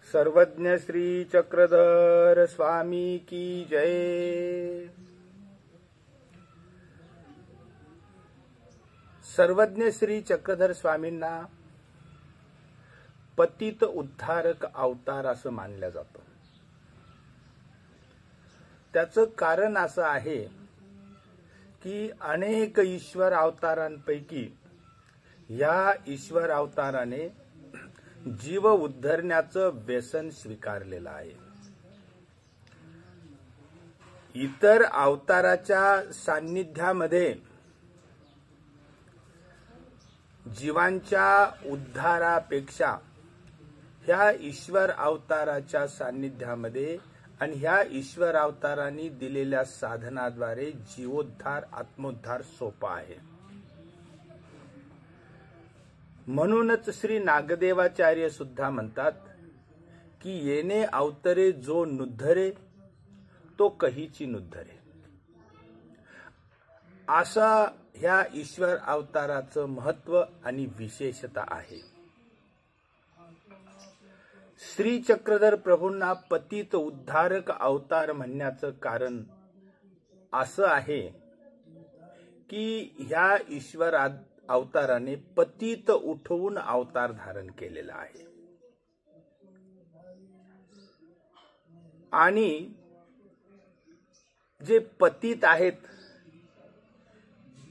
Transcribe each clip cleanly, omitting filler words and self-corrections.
सर्वज्ञ श्री चक्रधर स्वामी की जय। सर्वज्ञ श्री चक्रधर स्वामींना पतित उद्धारक अवतार असं मानलं जातं। त्याचं कारण असं आहे की अनेक ईश्वर अवतारांपैकी या ईश्वर अवताराने जीव उद्धरण्याचं व्यसन स्वीकारलेलं आहे। इतर अवताराच्या सान्निध्यामध्ये जीवांच्या उद्धारापेक्षा ह्या ईश्वर अवताराच्या सान्निध्यामध्ये आणि ह्या ईश्वर अवतारांनी दिलेल्या साधनाद्वारे जीवोद्धार आत्मोद्धार सोपा आहे। म्हणूनच श्री नागदेवाचार्य सुद्धा म्हणतात की येणे अवतरे जो नुद्धरे तो कहीची नुद्धरे। असा ह्या ईश्वर अवताराचं महत्व आणि विशेषता आहे। श्री चक्रधर प्रभूंना पतित उद्धारक अवतार म्हणण्याचं कारण असं आहे की ह्या ईश्वर अवताराने पतित उठवून अवतार धारण केलेला आहे। आणि जे पतित आहेत,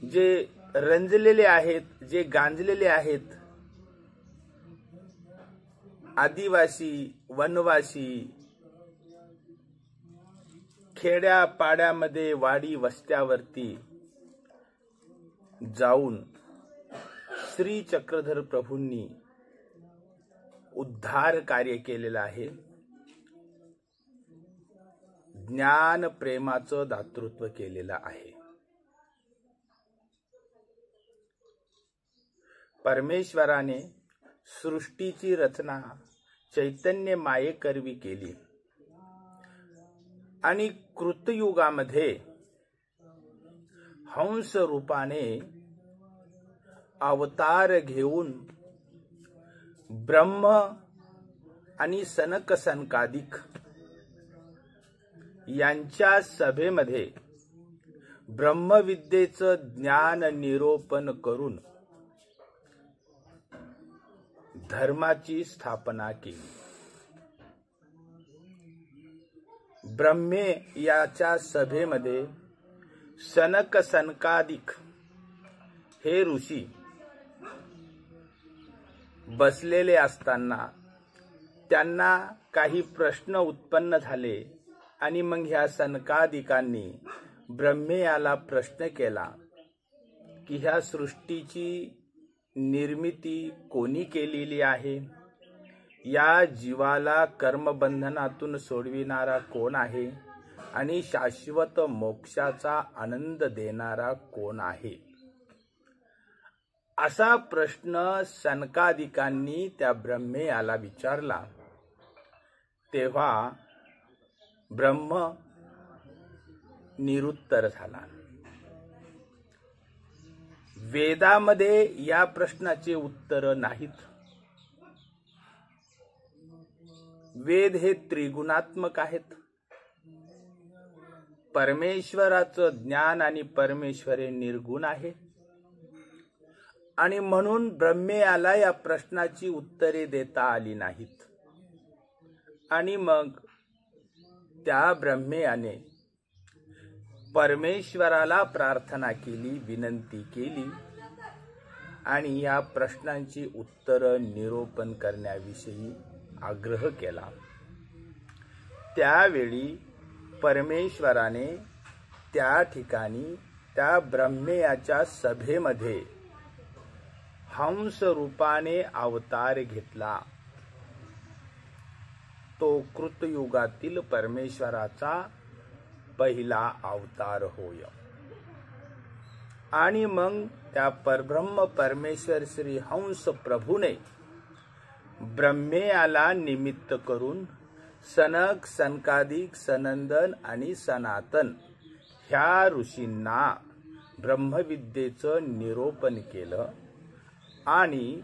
जे रंजलेले आहेत, जे गांजलेले आहेत, आदिवासी, वनवासी, खेड्या पाड्यामध्ये वाडी वस्त्यावरती जाऊन श्री चक्रधर प्रभूंनी उद्धार कार्य केलेलं आहे। ज्ञान प्रेमाचं दातृत्व केलेलं आहे। परमेश्वराने सृष्टीची रचना चैतन्य मायेकरवी केली आणि कृतयुगामध्ये हंस रूपाने अवतार घेऊन ब्रह्म आणि सनक सनकादिक यांच्या सभेमध्ये ब्रह्मविद्येचं ज्ञान निरोपण करून धर्माची स्थापना केली। ब्रह्मे याच्या सभेमध्ये सनक सनकादिक हे ऋषी बसलेले असताना त्यांना काही प्रश्न उत्पन्न झाले आणि मग ह्या सनकादिकांनी ब्रह्मेयाला प्रश्न केला की ह्या सृष्टीची निर्मिती कोणी केलेली आहे, या जीवाला कर्मबंधनातून सोडविणारा कोण आहे आणि शाश्वत मोक्षाचा आनंद देणारा कोण आहे, असा प्रश्न सनकादिकांनी त्या ब्रह्मेयाला विचारला। तेव्हा ब्रह्म निरुत्तर झाला। वेदामध्ये या प्रश्नाचे उत्तर नाहीत। वेद हे त्रिगुणात्मक आहेत। परमेश्वराचं ज्ञान आणि परमेश्वर हे निर्गुण आहे आणि म्हणून ब्रह्मेयाला या प्रश्नाची उत्तरे देता आली नाहीत। आणि मग त्या ब्रह्मेयाने परमेश्वराला प्रार्थना केली, विनंती केली आणि या प्रश्नांची उत्तर निरोपण करण्याविषयी आग्रह केला। त्यावेळी परमेश्वराने त्या ठिकाणी त्या ब्रह्मेयाच्या सभेमध्ये हंस रूपाने अवतार घेतला। तो कृतयुगातील परमेश्वराचा पहिला अवतार होय। आणि मग त्या परब्रह्म परमेश्वर श्री हंस प्रभूने ब्रह्मेयाला निमित्त करून सनक सनकादिक सनंदन आणि सनातन ह्या ऋषींना ब्रह्मविद्येचं निरोपण केलं आणि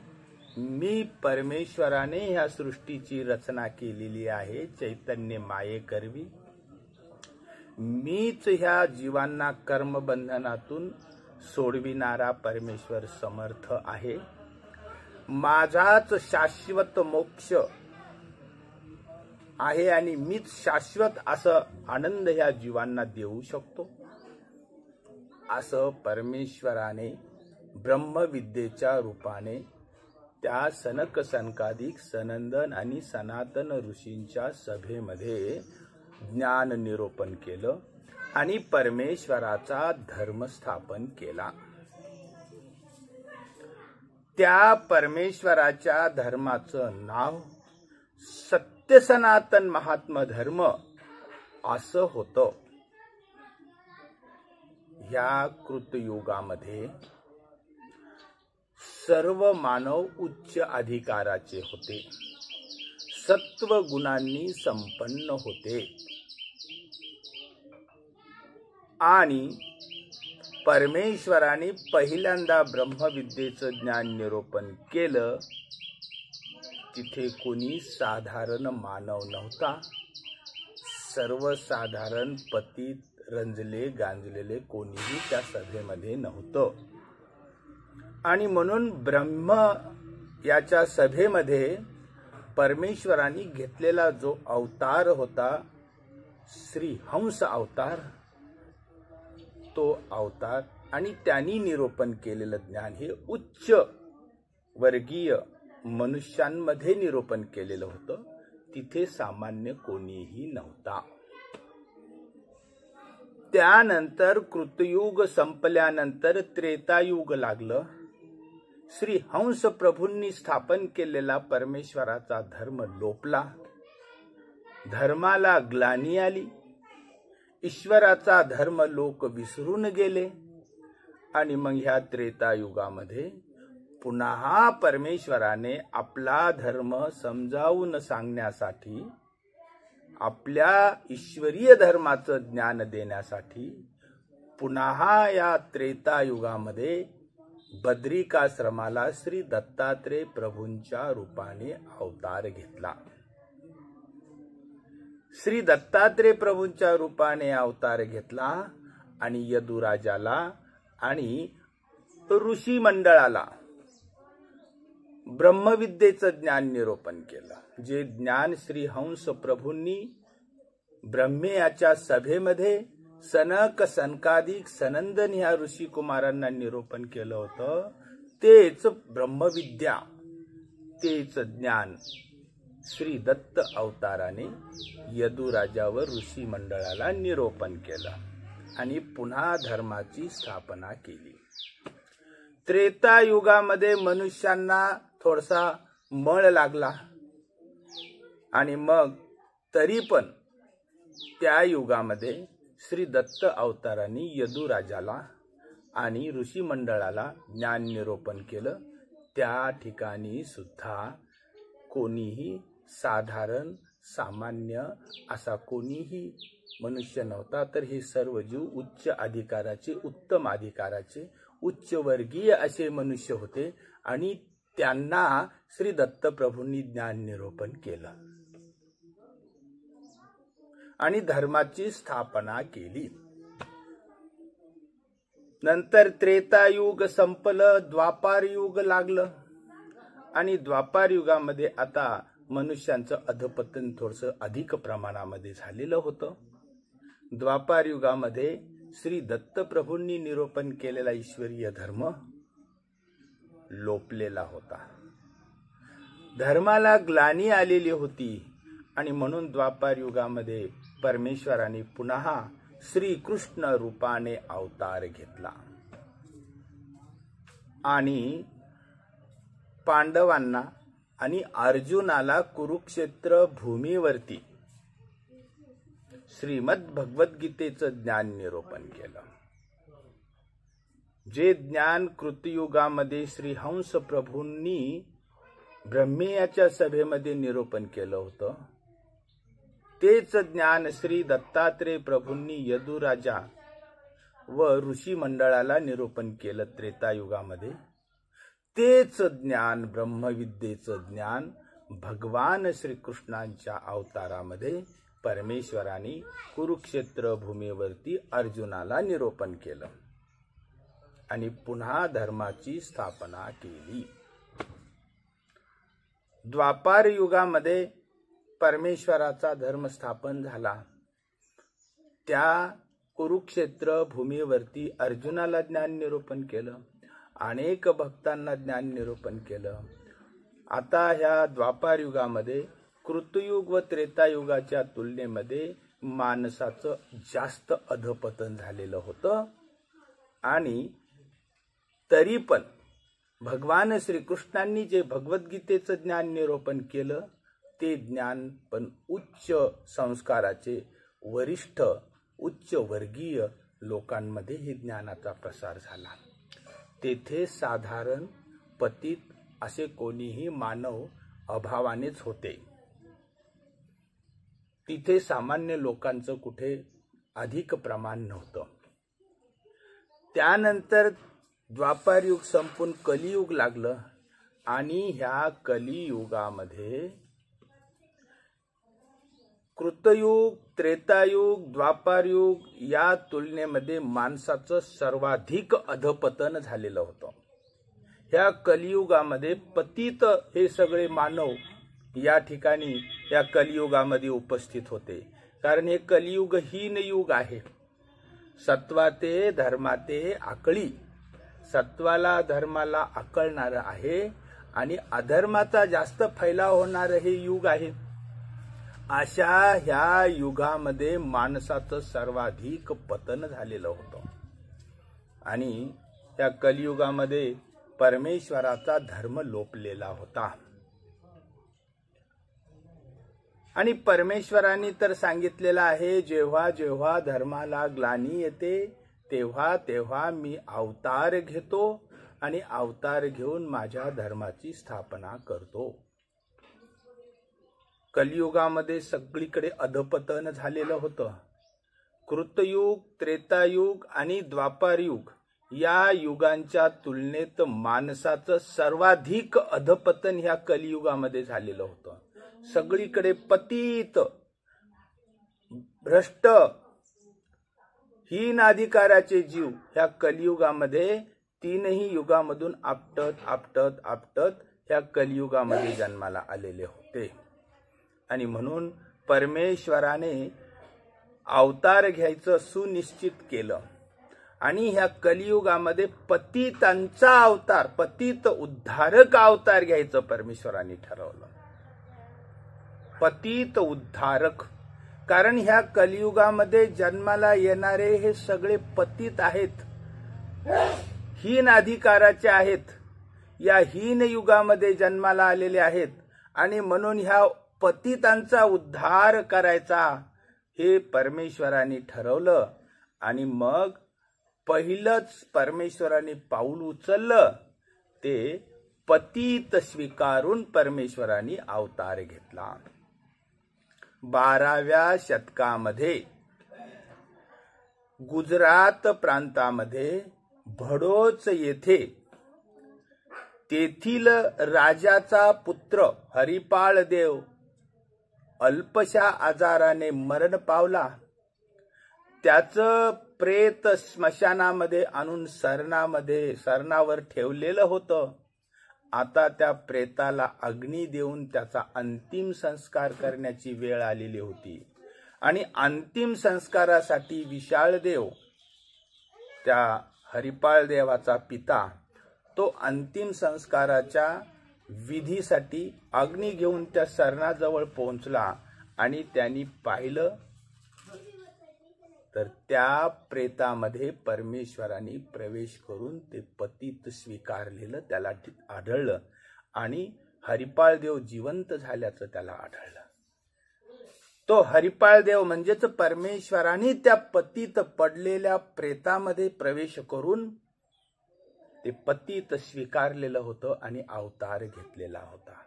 मी परमेश्वराने ह्या सृष्टीची रचना केलेली आहे चैतन्य मायेकरवी. मीच ह्या जीवांना कर्मबंधनातून सोडविणारा परमेश्वर समर्थ आहे. माझाच शाश्वत मोक्ष आहे आणि मीच शाश्वत असं आनंद ह्या जीवांना देऊ शकतो, असं परमेश्वराने ब्रह्मविद्येच्या रूपाने त्या सनक सनकादिक सनंदन आणि सनातन ऋषींच्या सभेमध्ये ज्ञान निरूपण केलं आणि परमेश्वराचा धर्म स्थापन केला. त्या परमेश्वराच्या धर्माचं नाव सत्य सनातन महात्म धर्म असं होतं. या कृतयुगामध्ये सर्व मानव उच्च अधिकाराचे होते, सत्व गुणांनी संपन्न होते आणि परमेश्वराने पहिल्यांदा ब्रह्मविद्येचं ज्ञान निरूपण केलं. तिथे कोणी साधारण मानव नव्हता, सर्वसाधारण पतित रंजले गांजलेले कोणीही त्या सभेमध्ये नव्हतं. आणि म्हणून ब्रह्म याच्या सभेमध्ये परमेश्वराने घेतलेला जो अवतार होता श्री हंस अवतार, तो अवतार आणि त्यांनी निरूपण केलेलं ज्ञान हे उच्च वर्गीय मनुष्यांमध्ये निरूपण केलेलं होतं. तिथे सामान्य कोणीही नव्हता. त्यानंतर कृतयुग संपल्यानंतर त्रेतायुग लागलं. श्री हंस प्रभूंनी स्थापन केलेला परमेश्वराचा धर्म लोपला. धर्माला ग्लानी आली. ईश्वराचा धर्म लोक विसरून गेले आणि मग ह्या त्रेतायुगामध्ये पुन्हा परमेश्वराने आपला धर्म समजावून सांगण्यासाठी, आपल्या ईश्वरीय धर्माचं ज्ञान देण्यासाठी पुन्हा या त्रेतायुगामध्ये बद्रिकाश्रमाला श्री दत्तात्रेय प्रभूंच्या रूपाने अवतार घेतला. श्री दत्तात्रेय प्रभूंच्या रूपाने अवतार घेतला आणि यदुराजाला आणि ऋषी मंडळाला ब्रह्मविद्येचं ज्ञान निरूपण केलं. जे ज्ञान श्री हंस प्रभूंनी ब्रह्मेयाच्या सभेमध्ये सनक सनकादिक सनंदन ह्या ऋषी कुमारांना निरूपण केलं होतं, तेच ब्रह्मविद्या, तेच ज्ञान श्री दत्त अवताराने यदुराजावर ऋषी मंडळाला निरूपण केलं आणि पुन्हा धर्माची स्थापना केली. त्रेतायुगामध्ये मनुष्यांना थोडासा मळ लागला आणि मग तरी पण त्या युगामध्ये श्री दत्त अवतारांनी यदुराजाला आणि ऋषी मंडळाला ज्ञान निरूपण केलं. त्या ठिकाणी सुद्धा कोणीही साधारण सामान्य असा कोणीही मनुष्य नव्हता. तर हे सर्व जीव उच्च अधिकाराचे, उत्तम अधिकाराचे, उच्च वर्गीय असे मनुष्य होते आणि त्यांना श्री दत्त प्रभूंनी ज्ञान निरूपण केलं आणि धर्माची स्थापना केली. नंतर त्रेतायुग संपलं, द्वापार युग लागलं आणि द्वापार युगामध्ये आता मनुष्यांचं अधपतन थोडंसं अधिक प्रमाणामध्ये झालेलं होतं. द्वापार युगामध्ये श्री दत्त प्रभूंनी निरूपण केलेला ईश्वरीय धर्म लोपलेला होता. धर्माला ग्लानी आलेली होती आणि म्हणून द्वापार युगामध्ये परमेश्वराने पुन्हा श्रीकृष्ण रूपाने अवतार घेतला आणि पांडवांना आणि अर्जुनाला कुरुक्षेत्र भूमीवरती श्रीमद भगवद्गीतेचं ज्ञान निरूपण केलं. जे ज्ञान कृतयुगामध्ये श्री हंस प्रभूंनी ब्रह्मेयाच्या सभेमध्ये निरूपण केलं होतं, तेच ज्ञान श्री दत्तात्रेय प्रभूंनी यदुराजा व ऋषी मंडळाला निरूपण केलं त्रेतायुगामध्ये. तेच ज्ञान, ब्रह्मविद्येचं ज्ञान भगवान श्रीकृष्णांच्या अवतारामध्ये परमेश्वराने कुरुक्षेत्र भूमीवरती अर्जुनाला निरूपण केलं आणि पुन्हा धर्माची स्थापना केली. द्वापार युगामध्ये परमेश्वराचा धर्म स्थापन झाला. त्या कुरुक्षेत्र भूमीवरती अर्जुनाला ज्ञान निरूपण केलं, अनेक भक्तांना ज्ञान निरूपण केलं. आता ह्या द्वापार युगामध्ये कृतयुग व त्रेतायुगाच्या तुलनेमध्ये माणसाचं जास्त अधपतन झालेलं होतं आणि तरी पण भगवान श्रीकृष्णांनी जे भगवद्गीतेचं ज्ञान निरूपण केलं ते ज्ञान पण उच्च संस्काराचे, वरिष्ठ उच्च वर्गीय लोकांमध्ये हे ज्ञानाचा प्रसार झाला. तेथे साधारण पतित असे कोणीही मानव अभावानेच होते. तिथे सामान्य लोकांचं कुठे अधिक प्रमाण नव्हतं. त्यानंतर द्वापार युग संपून कलियुग लागलं आणि ह्या कलियुगामध्ये कृतयुग, त्रेतायुग, द्वापार युग या तुलनेमध्ये माणसाचं सर्वाधिक अधपतन झालेलं होतं. ह्या कलियुगामध्ये पतित हे सगळे मानव या ठिकाणी या कलियुगामध्ये उपस्थित होते. कारण हे कलियुगहीन युग आहे. सत्वाते धर्माते आकळी, सत्वाला धर्माला आकळणारं आहे आणि अधर्माचा जास्त फैलाव होणारं हे युग आहे. अशा ह्या युगामध्ये माणसाचं सर्वाधिक पतन झालेलं होतं आणि त्या कलियुगामध्ये परमेश्वराचा धर्म लोपलेला होता. आणि परमेश्वरांनी तर सांगितलेलं आहे, जेव्हा जेव्हा धर्माला ग्लानी येते तेव्हा तेव्हा मी अवतार घेतो आणि अवतार घेऊन माझ्या धर्माची स्थापना करतो. कलियुगामध्ये सगळीकडे अधपतन झालेलं होतं. कृतयुग, त्रेतायुग आणि द्वापार युग या युगांच्या तुलनेत माणसाचं सर्वाधिक अधपतन ह्या कलियुगामध्ये झालेलं होतं. सगळीकडे पतित, भ्रष्ट, हीन अधिकाराचे जीव ह्या कलियुगामध्ये तीनही युगामधून आपटत आपटत आपटत ह्या कलियुगामध्ये जन्माला आलेले होते. आणि म्हणून परमेश्वराने अवतार घ्यायचं सुनिश्चित केलं आणि ह्या कलियुगामध्ये पतितांचा अवतार, पतित उद्धारक अवतार घ्यायचं परमेश्वराने ठरवलं. पतित उद्धारक, कारण ह्या कलियुगामध्ये जन्माला येणारे हे सगळे पतित आहेत, हीन अधिकाराचे आहेत, या हीन युगामध्ये जन्माला आलेले आहेत आणि म्हणून ह्या पतितांचा उद्धार करायचा हे परमेश्वराने ठरवलं. आणि मग पहिलंच परमेश्वराने पाऊल उचललं ते पतित स्वीकारून परमेश्वराने अवतार घेतला. 12व्या शतकामध्ये गुजरात प्रांतामध्ये भडोच येथे तेथील राजाचा पुत्र हरिपाळ देव अल्पशा आजाराने मरण पावला. त्याचं प्रेत स्मशानामध्ये आणून सरणावर ठेवलेलं होतं. आता त्या प्रेताला अग्नी देऊन त्याचा अंतिम संस्कार करण्याची वेळ आलेली होती आणि अंतिम संस्कारासाठी विशाळदेव, त्या हरिपाळ देवाचा पिता, तो अंतिम संस्काराच्या विधीसाठी अग्नी घेऊन त्या सरणाजवळ पोहोचला आणि त्यांनी पाहिलं तर त्या प्रेतामध्ये परमेश्वराने प्रवेश करून ते पतित स्वीकारलेलं त्याला आढळलं आणि हरिपाळ देव जिवंत झाल्याचं त्याला आढळलं. तो हरिपाळ देव म्हणजेच परमेश्वराने त्या पतित पडलेल्या प्रेतामध्ये प्रवेश करून ते पतित स्वीकारलेलं होतं आणि अवतार घेतलेला होता.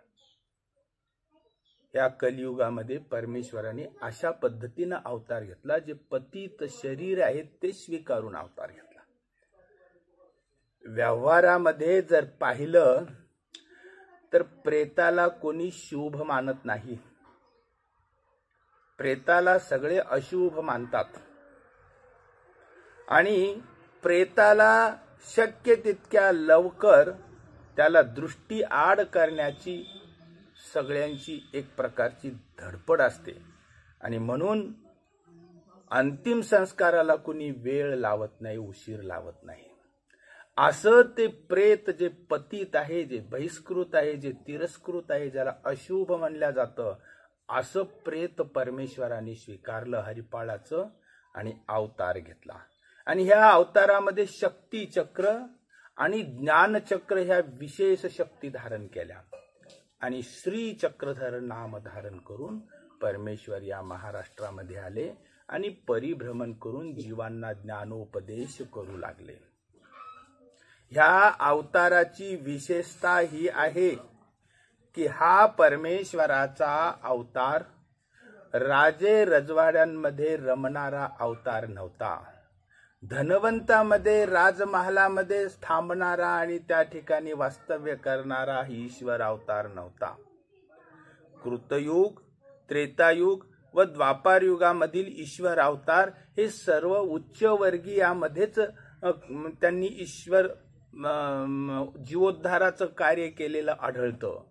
या कलियुगामध्ये परमेश्वराने अशा पद्धतीने अवतार घेतला, जे पतित शरीर आहेत ते स्वीकारून अवतार घेतला. व्यवहारामध्ये जर पाहिलं तर प्रेताला कोणी शुभ मानत नाही. प्रेताला सगळे अशुभ मानतात आणि प्रेताला शक्य तितक्या लवकर त्याला दृष्टी आड करण्याची सगळ्यांची एक प्रकारची धडपड असते आणि म्हणून अंतिम संस्काराला कुणी वेळ लावत नाही, उशीर लावत नाही. असं ते प्रेत जे पतित आहे, जे बहिष्कृत आहे, जे तिरस्कृत आहे, ज्याला अशुभ म्हणलं जातं, असं प्रेत परमेश्वराने स्वीकारलं हरिपाळाचं आणि अवतार घेतला. आणि ह्या अवतारामध्ये शक्ती चक्र आणि ज्ञानचक्र ह्या विशेष शक्ती धारण केल्या आणि श्री चक्रधर नाम धारण करून परमेश्वर या महाराष्ट्रामध्ये आले आणि परिभ्रमण करून जीवांना ज्ञानोपदेश करू लागले. ह्या अवताराची विशेषता ही आहे की हा परमेश्वराचा अवतार राजे रजवाड्यांमध्ये रमणारा अवतार नव्हता. धनवंतामध्ये राजमहालामध्ये थांबणारा आणि त्या ठिकाणी वास्तव्य करणारा ही ईश्वर अवतार नव्हता. कृतयुग, त्रेतायुग व द्वापार युगामधील ईश्वर अवतार हे सर्व उच्चवर्गीयामध्येच त्यांनी ईश्वर जीवोद्धाराचं कार्य केलेलं आढळतं.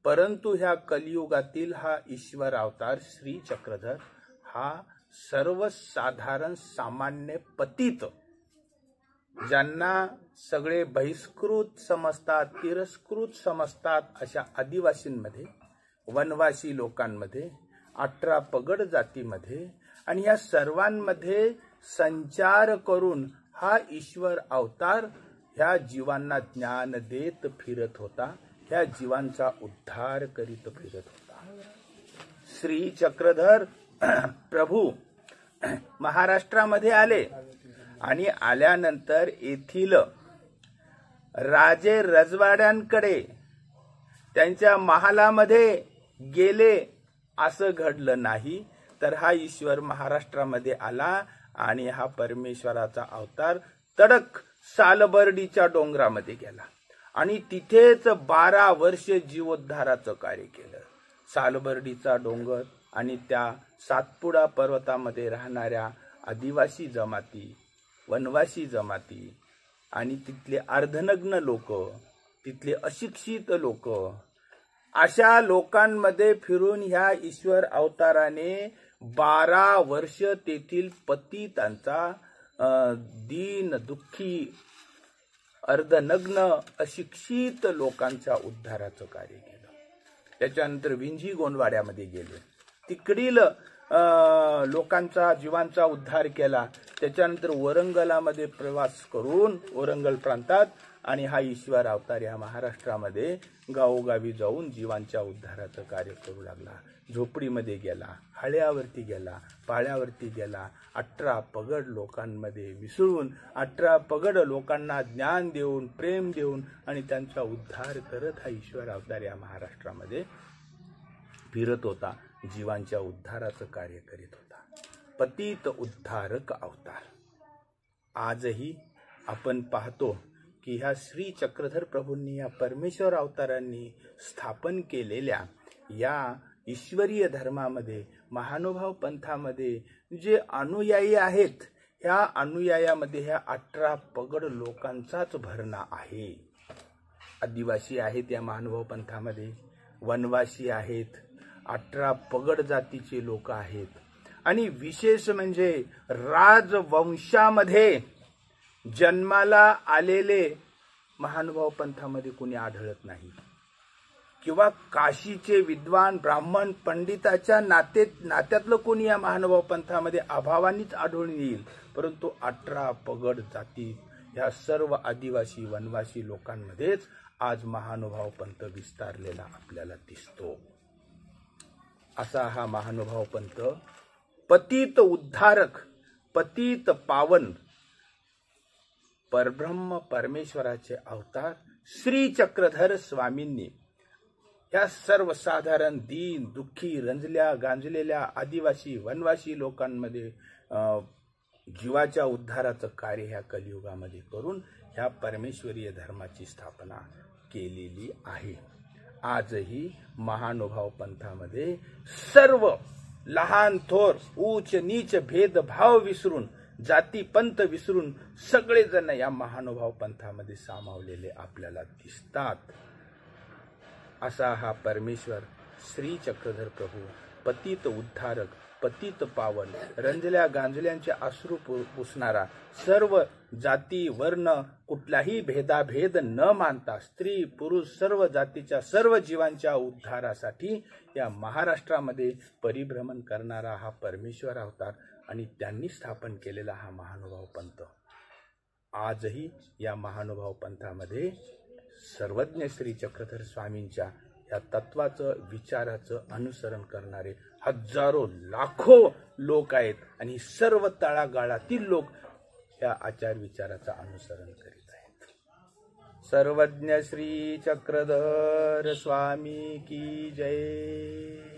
परंतु ह्या कलियुगातील हा ईश्वर अवतार श्री चक्रधर हा सर्वसाधारण सामान्य पतित, ज्यांना सगळे बहिष्कृत समजतात, तिरस्कृत समजतात, अशा आदिवासींमध्ये, वनवासी लोकांमध्ये, 18 पगड जातीमध्ये आणि या सर्वांमध्ये संचार करून हा ईश्वर अवतार ह्या जीवांना ज्ञान देत फिरत होता, ह्या जीवांचा उद्धार करीत फिरत होता. श्री चक्रधर प्रभू महाराष्ट्रामध्ये आले आणि आल्यानंतर येथील राजे रजवाड्यांकडे त्यांच्या महालामध्ये गेले असं घडलं नाही, तर हा ईश्वर महाराष्ट्रामध्ये आला आणि हा परमेश्वराचा अवतार तडक सालबर्डीच्या डोंगरामध्ये गेला आणि तिथेच 12 वर्ष जीवोद्धाराचं कार्य केलं. सालबर्डीचा डोंगर आणि त्या सातपुडा पर्वतामध्ये राहणाऱ्या आदिवासी जमाती, वनवासी जमाती आणि तिथले अर्धनग्न लोक, तिथले अशिक्षित लोक, अशा लोकांमध्ये फिरून ह्या ईश्वर अवताराने 12 वर्ष तेथील पतितांचा, दीन दुःखी, अर्धनग्न अशिक्षित लोकांच्या उद्धाराचं कार्य केलं. त्याच्यानंतर विंझी गोंडवाड्यामध्ये गेले, तिकडील लोकांचा, जीवांचा उद्धार केला. त्याच्यानंतर वरंगलामध्ये प्रवास करून वरंगल प्रांतात आणि हा ईश्वर अवतार या महाराष्ट्रामध्ये गावोगावी जाऊन जीवांच्या उद्धाराचं कार्य करू लागला. झोपडीमध्ये गेला, हाळ्यावरती गेला, पाळ्यावरती गेला, 18 पगड लोकांमध्ये मिसळून 18 पगड लोकांना ज्ञान देऊन, प्रेम देऊन आणि त्यांचा उद्धार करत हा ईश्वर अवतार या महाराष्ट्रामध्ये फिरत होता, जीवांच्या उद्धाराचं कार्य करीत होता. पतित उद्धारक अवतार. आजही आपण पाहतो की ह्या श्री चक्रधर प्रभूंनी, या परमेश्वर अवतारांनी स्थापन केलेल्या या ईश्वरीय धर्मामध्ये, महानुभाव पंथामध्ये जे अनुयायी आहेत, ह्या अनुयायामध्ये ह्या 18 पगड लोकांचाच भरणा आहे. आदिवासी आहेत या महानुभाव पंथामध्ये, वनवासी आहेत, 18 पगड जातीचे लोक आहेत आणि विशेष म्हणजे राजवंशामध्ये जन्माला आलेले महानुभाव पंथामध्ये कुणी आढळत नाही किंवा काशीचे विद्वान ब्राह्मण पंडिताच्या नात्यातलं कोणी या महानुभाव पंथामध्ये अभावानेच आढळून येईल. परंतु 18 पगड जाती ह्या सर्व आदिवासी वनवासी लोकांमध्येच आज महानुभाव पंथ विस्तारलेला आपल्याला दिसतो. असा हा महानुभाव पंथ पतित उद्धारक, पतित पावन, परब्रह्म परमेश्वराचे अवतार श्री चक्रधर स्वामींनी या सर्वसाधारण दीन दुःखी रंजल्या गांजलेल्या आदिवासी वनवासी लोकांमध्ये जीवाच्या उद्धाराचं कार्य ह्या कलियुगामध्ये करून ह्या परमेश्वरीय धर्माची स्थापना केलेली आहे. आजही महानुभाव पंथामध्ये सर्व लहान थोर उच्च नीच भेदभाव विसरून जाती पंथ विसरून सगळेजण या महानुभाव पंथामध्ये सामावलेले आपल्याला दिसतात. असा हा परमेश्वर श्री चक्रधर प्रभू पतित उद्धारक पतित पावन रंजल्या गांजल्यांचे अश्रू पुसणारा सर्व जाती वर्ण कुठलाही भेदाभेद न मानता स्त्री पुरुष सर्व जातीच्या सर्व जीवांच्या उद्धारासाठी या महाराष्ट्रामध्ये परिभ्रमण करणारा हा परमेश्वर अवतार आणि त्यांनी स्थापन केलेला हा महानुभाव पंथ आजही या महानुभाव पंथामध्ये सर्वज्ञ श्री चक्रधर स्वामींच्या या तत्वाचं विचाराचं अनुसरण करणारे हजारो लाखो लोक आहेत आणि सर्व तळागाळातील लोक या आचार विचाराचं अनुसरण करीत आहेत. सर्वज्ञ श्री चक्रधर स्वामी की जय.